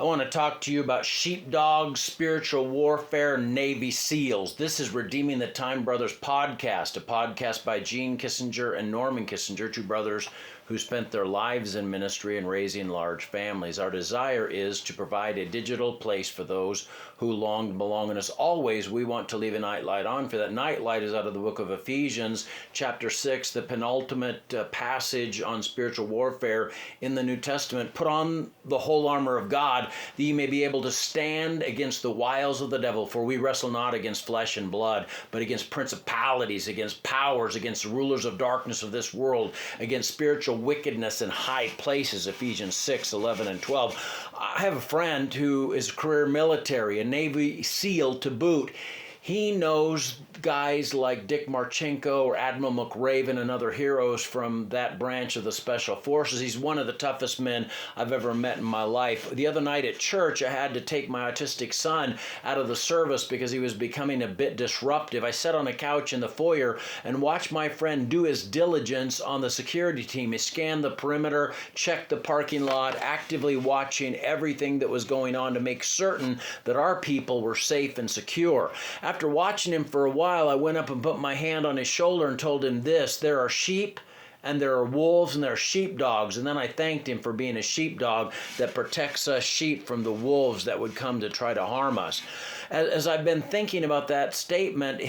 I want to talk to you about Sheepdogs, Spiritual Warfare, Navy SEALs. This is Redeeming the Time Brothers podcast, a podcast by Gene Kissinger and Norman Kissinger, two brothers who spent their lives in ministry and raising large families. Our desire is to provide a digital place for those who long to belong. And as always, we want to leave a nightlight on. For that nightlight is out of the book of Ephesians, chapter 6, the penultimate passage on spiritual warfare in the New Testament. Put on the whole armor of God, that you may be able to stand against the wiles of the devil. For we wrestle not against flesh and blood, but against principalities, against powers, against rulers of darkness of this world, against spiritual wickedness in high places, Ephesians 6, 11, and 12. I have a friend who is career military, a Navy SEAL to boot. He knows guys like Dick Marchenko or Admiral McRaven and other heroes from that branch of the Special Forces. He's one of the toughest men I've ever met in my life. The other night at church, I had to take my autistic son out of the service because he was becoming a bit disruptive. I sat on a couch in the foyer and watched my friend do his diligence on the security team. He scanned the perimeter, checked the parking lot, actively watching everything that was going on to make certain that our people were safe and secure. After watching him for a while, I went up and put my hand on his shoulder and told him this: there are sheep and there are wolves and there are sheepdogs. And then I thanked him for being a sheepdog that protects us sheep from the wolves that would come to try to harm us. As I've been thinking about that statement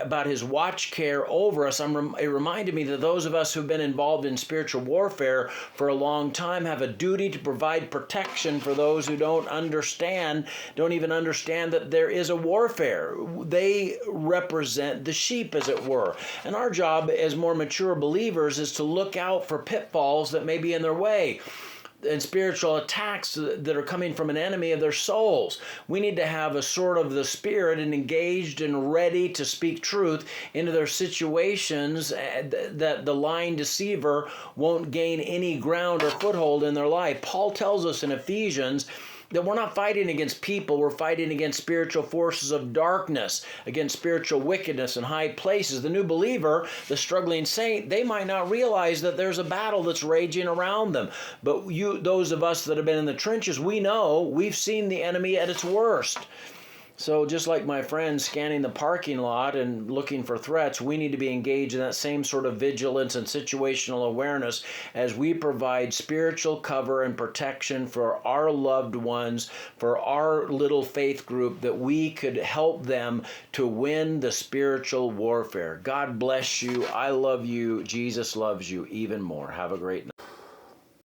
about his watch care over us, it reminded me that those of us who've been involved in spiritual warfare for a long time have a duty to provide protection for those who don't even understand that there is a warfare. They represent the sheep, as it were. And our job as more mature believers is to look out for pitfalls that may be in their way and spiritual attacks that are coming from an enemy of their souls. We need to have a sort of the spirit and engaged and ready to speak truth into their situations, that the lying deceiver won't gain any ground or foothold in their life. Paul tells us in Ephesians that we're not fighting against people, we're fighting against spiritual forces of darkness, against spiritual wickedness in high places. The new believer, the struggling saint, they might not realize that there's a battle that's raging around them. But those of us that have been in the trenches, we know, we've seen the enemy at its worst. So just like my friend scanning the parking lot and looking for threats, we need to be engaged in that same sort of vigilance and situational awareness as we provide spiritual cover and protection for our loved ones, for our little faith group, that we could help them to win the spiritual warfare. God bless you. I love you. Jesus loves you even more. Have a great night.